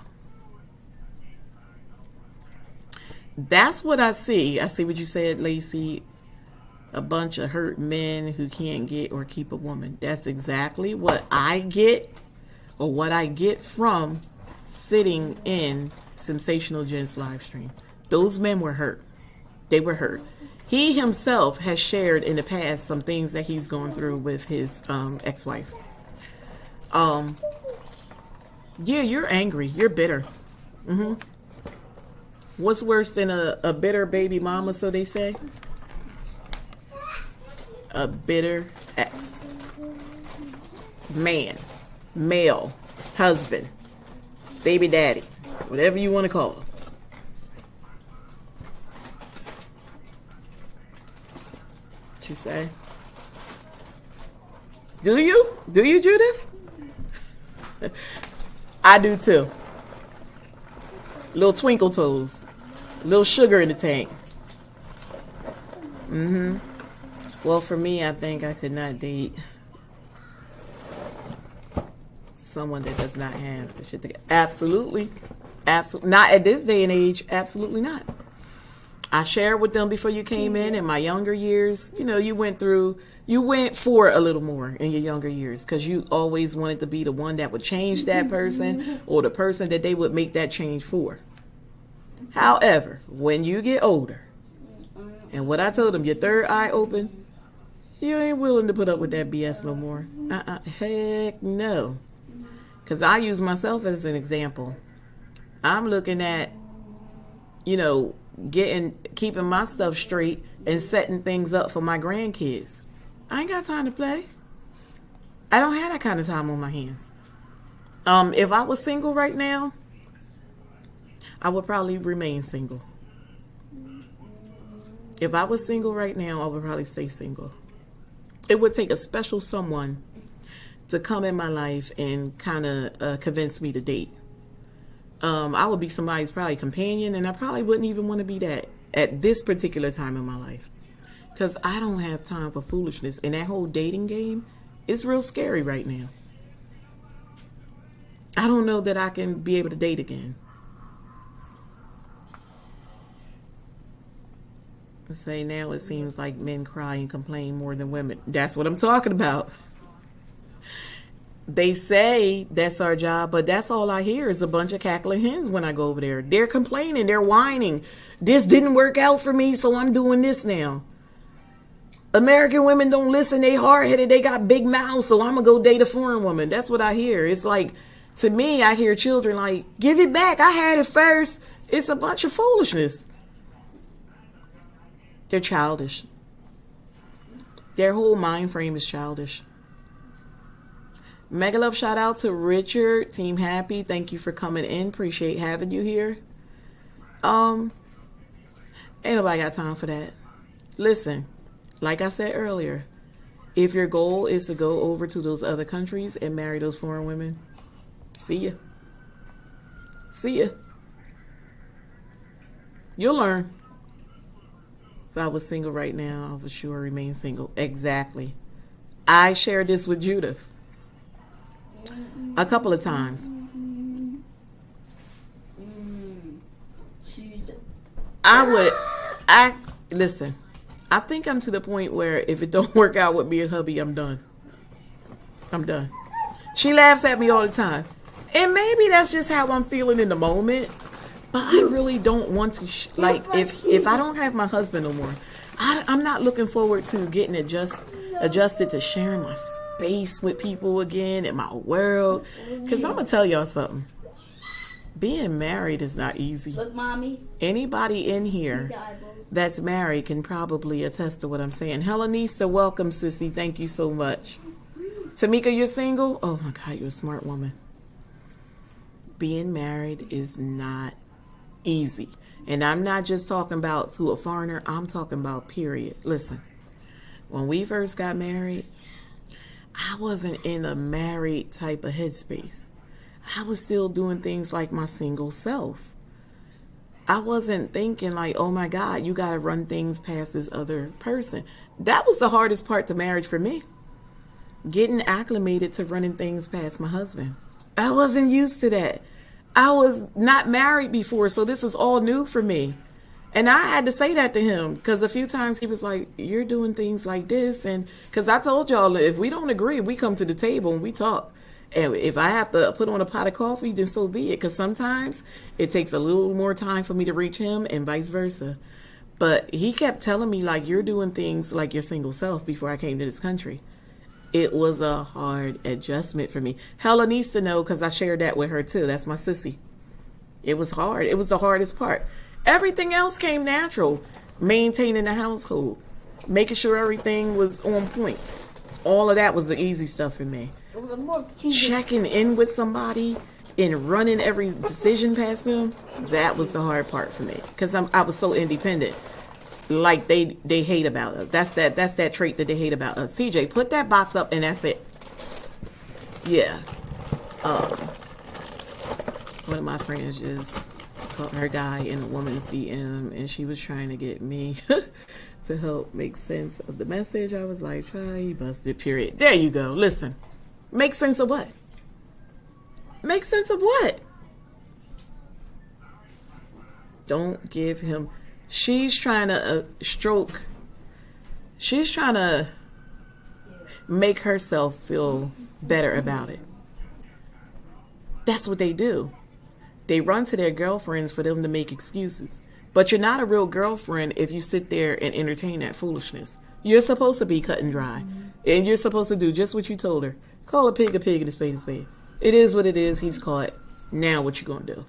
That's what I see. I see what you said, Lacey. A bunch of hurt men who can't get or keep a woman. That's exactly what I get, or what I get from sitting in Sensational Gents live stream. Those men were hurt. They were hurt. He himself has shared in the past some things that he's gone through with his ex-wife. Yeah, you're angry. You're bitter. What's worse than a bitter baby mama, so they say? A bitter ex. Man. Male. Husband. Baby daddy. Whatever you want to call him. What you say? Do you? Do you, Judith? I do too. Little twinkle toes. Little sugar in the tank. Well, for me, I think I could not date someone that does not have the shit together. Absolutely. Not at this day and age. Absolutely not. I shared with them before you came in my younger years, you know, you went for a little more in your younger years because you always wanted to be the one that would change that person or the person that they would make that change for. However, when you get older, and what I told them, your third eye open, you ain't willing to put up with that BS no more. Heck no. Because I use myself as an example. I'm looking at, you know, keeping my stuff straight and setting things up for my grandkids. I ain't got time to play. I don't have that kind of time on my hands. If I was single right now, I would probably remain single. If I was single right now, I would probably stay single. It would take a special someone to come in my life and kind of convince me to date. I would be somebody's probably companion, and I probably wouldn't even want to be that at this particular time in my life. Because I don't have time for foolishness. And that whole dating game is real scary right now. I don't know that I can be able to date again. I say now it seems like men cry and complain more than women. That's what I'm talking about. They say that's our job, but that's all I hear is a bunch of cackling hens when I go over there. They're complaining, they're whining. This didn't work out for me, so I'm doing this now. American women don't listen, they hard-headed, they got big mouths, so I'm going to go date a foreign woman. That's what I hear. It's like, to me, I hear children like, give it back, I had it first. It's a bunch of foolishness. They're childish. Their whole mind frame is childish. Mega love shout out to Richard, Team Happy. Thank you for coming in. Appreciate having you here. Ain't nobody got time for that. Listen, like I said earlier, if your goal is to go over to those other countries and marry those foreign women, see ya. See ya. You'll learn. If I was single right now, I would sure remain single. Exactly. I shared this with Judith a couple of times. Listen, I think I'm to the point where if it don't work out with me and hubby, I'm done. I'm done. She laughs at me all the time. And maybe that's just how I'm feeling in the moment. But I really don't want to, if I don't have my husband no more, I'm not looking forward to getting adjusted to sharing my space with people again in my world. Because I'm going to tell y'all something. Being married is not easy. Look, mommy. Anybody in here that's married can probably attest to what I'm saying. Helenista, welcome, sissy. Thank you so much. Tamika, you're single? Oh my God, you're a smart woman. Being married is not easy. And I'm not just talking about to a foreigner. I'm talking about period. Listen, when we first got married, I wasn't in a married type of headspace. I was still doing things like my single self. I wasn't thinking like, oh my God, you got to run things past this other person. That was the hardest part to marriage for me. Getting acclimated to running things past my husband. I wasn't used to that. I was not married before, so this is all new for me. And I had to say that to him because a few times he was like, you're doing things like this. And because I told y'all, if we don't agree, we come to the table and we talk. And if I have to put on a pot of coffee, then so be it. Because sometimes it takes a little more time for me to reach him and vice versa. But he kept telling me, like, you're doing things like your single self before I came to this country. It was a hard adjustment for me. Hella needs to know because I shared that with her too. That's my sissy. It was hard. It was the hardest part. Everything else came natural. Maintaining the household. Making sure everything was on point. All of that was the easy stuff for me. Checking in with somebody and running every decision past them, that was the hard part for me. Because I was so independent. Like they hate about us. That's that trait that they hate about us. CJ, put that box up and that's it. Yeah. One of my friends just called her guy in a woman's CM and she was trying to get me to help make sense of the message. I was like, try, you busted, period. There you go. Listen. Make sense of what? Make sense of what? Don't give him She's trying to she's trying to make herself feel better about it. That's what they do. They run to their girlfriends for them to make excuses. But you're not a real girlfriend if you sit there and entertain that foolishness. You're supposed to be cut and dry. And you're supposed to do just what you told her. Call a pig and a spade a spade. It is what it is. He's caught. Now what you gonna do?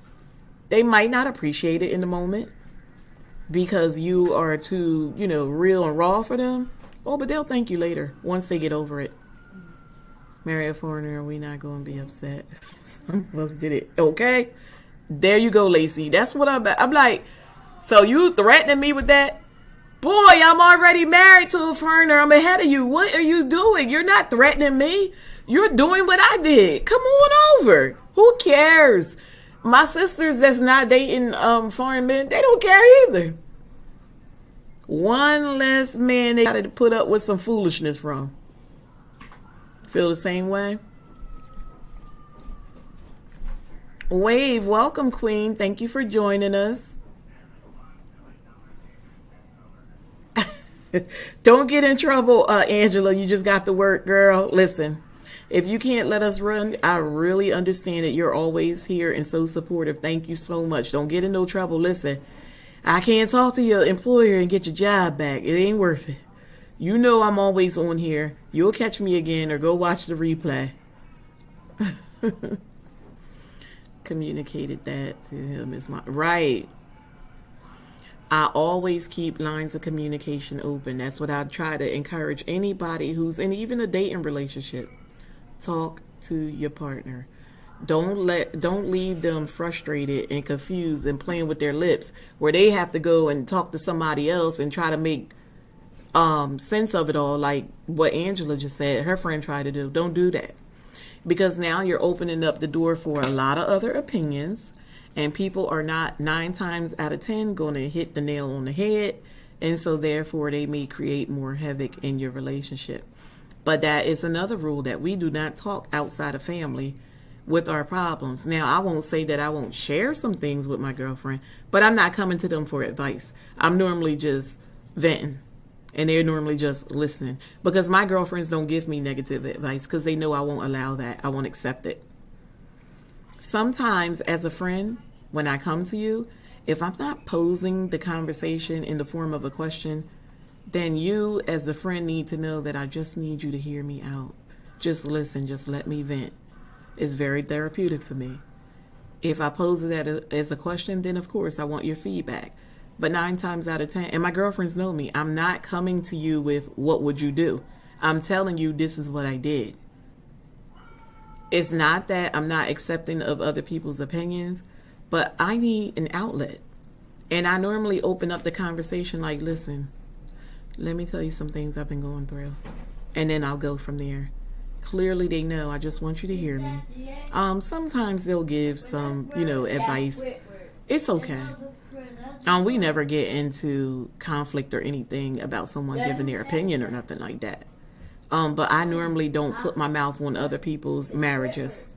They might not appreciate it in the moment because you are too, real and raw for them. Oh, but they'll thank you later once they get over it. Marry a foreigner, we not going to be upset. Some of us did it. Okay? There you go, Lacey. That's what I'm like, so you threatening me with that? Boy, I'm already married to a foreigner. I'm ahead of you. What are you doing? You're not threatening me. You're doing what I did. Come on over. Who cares? My sisters that's not dating foreign men, they don't care either. One less man they got to put up with some foolishness from. Feel the same way? Wave, welcome, Queen. Thank you for joining us. Don't get in trouble, Angela. You just got to work, girl. Listen, if you can't let us run, I really understand that you're always here and so supportive. Thank you so much. Don't get in no trouble. Listen, I can't talk to your employer and get your job back. It ain't worth it. You know I'm always on here. You'll catch me again or go watch the replay. Communicated that to him is my right. I always keep lines of communication open. That's what I try to encourage anybody who's in even a dating relationship. Talk to your partner. Don't leave them frustrated and confused and playing with their lips where they have to go and talk to somebody else and try to make sense of it all, like what Angela just said her friend tried to do. Don't do that, because now you're opening up the door for a lot of other opinions, and people are not 9 times out of 10 going to hit the nail on the head, and so therefore they may create more havoc in your relationship. But that is another rule, that we do not talk outside of family with our problems. Now, I won't say that I won't share some things with my girlfriend, but I'm not coming to them for advice. I'm normally just venting, and they're normally just listening, because my girlfriends don't give me negative advice because they know I won't allow that. I won't accept it. Sometimes as a friend, when I come to you, if I'm not posing the conversation in the form of a question, then you as the friend need to know that I just need you to hear me out. Just listen. Just let me vent. It's very therapeutic for me. If I pose that as a question, then of course I want your feedback. But 9 times out of 10, and my girlfriends know me, I'm not coming to you with what would you do. I'm telling you this is what I did. It's not that I'm not accepting of other people's opinions, but I need an outlet. And I normally open up the conversation like, listen, let me tell you some things I've been going through. And then I'll go from there. Clearly they know I just want you to hear me. Sometimes they'll give some, advice. It's okay. We never get into conflict or anything about someone giving their opinion or nothing like that. But I normally don't put my mouth on other people's marriages.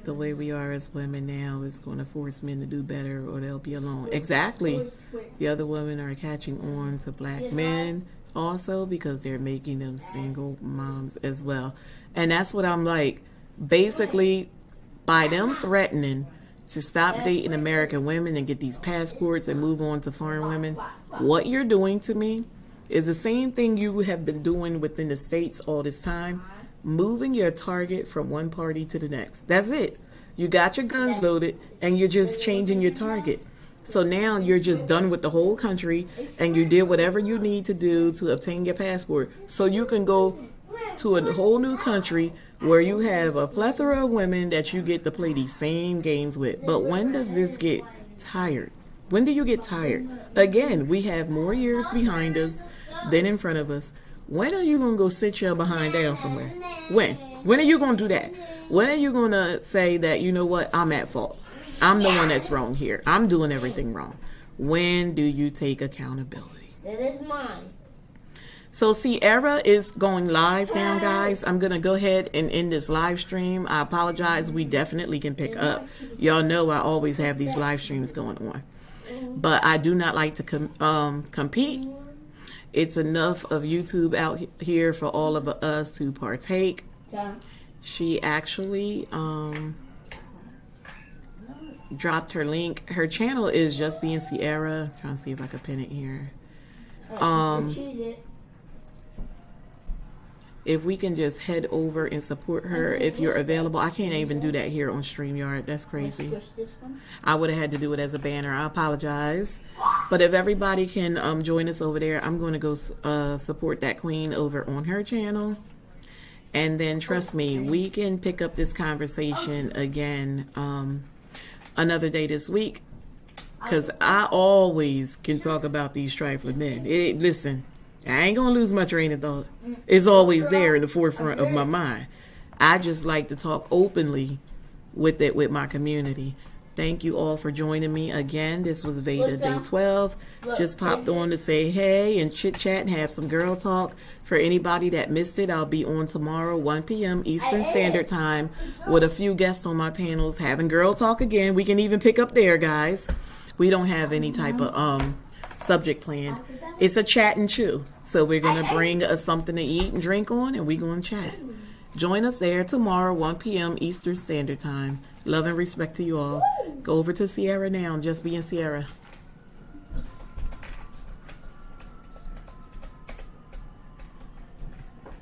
The way we are as women now is going to force men to do better or they'll be alone. Exactly. The other women are catching on to black men also because they're making them single moms as well. And that's what I'm like. Basically, by them threatening to stop dating American women and get these passports and move on to foreign women, what you're doing to me is the same thing you have been doing within the States all this time, moving your target from one party to the next. That's it. You got your guns loaded and you're just changing your target. So now you're just done with the whole country and you did whatever you need to do to obtain your passport so you can go to a whole new country where you have a plethora of women that you get to play these same games with. But when does this get tired? When do you get tired? Again, we have more years behind us than in front of us. When are you going to go sit your behind down somewhere? When? When are you going to do that? When are you going to say that, you know what, I'm at fault? I'm the one that's wrong here. I'm doing everything wrong. When do you take accountability? That is mine. So Sierra is going live now, guys. I'm going to go ahead and end this live stream. I apologize. We definitely can pick up. Y'all know I always have these live streams going on. but I do not like to compete. It's enough of YouTube out here for all of us to partake. She actually dropped her link. Her channel is Just Being Sierra. Trying to see if I can pin it here. If we can just head over and support her if you're available. I can't even do that here on StreamYard. That's crazy. I would have had to do it as a banner. I apologize. But if everybody can join us over there, I'm going to go support that queen over on her channel. And then trust me, we can pick up this conversation again another day this week. Because I always can talk about these trifling men. Listen. I ain't gonna lose my train of thought. It's always there in the forefront of my mind. I just like to talk openly with my community. Thank you all for joining me again. This was VEDA Day 12. Just popped on to say hey and chit chat and have some girl talk. For anybody that missed it, I'll be on tomorrow 1 p.m. Eastern Standard Time with a few guests on my panels having girl talk again. We can even pick up there, guys. We don't have any type of subject planned. It's a chat and chew. So we're going to bring us something to eat and drink on, and we're going to chat. Join us there tomorrow, 1 p.m. Eastern Standard Time. Love and respect to you all. Go over to Sierra now. Just Being Sierra.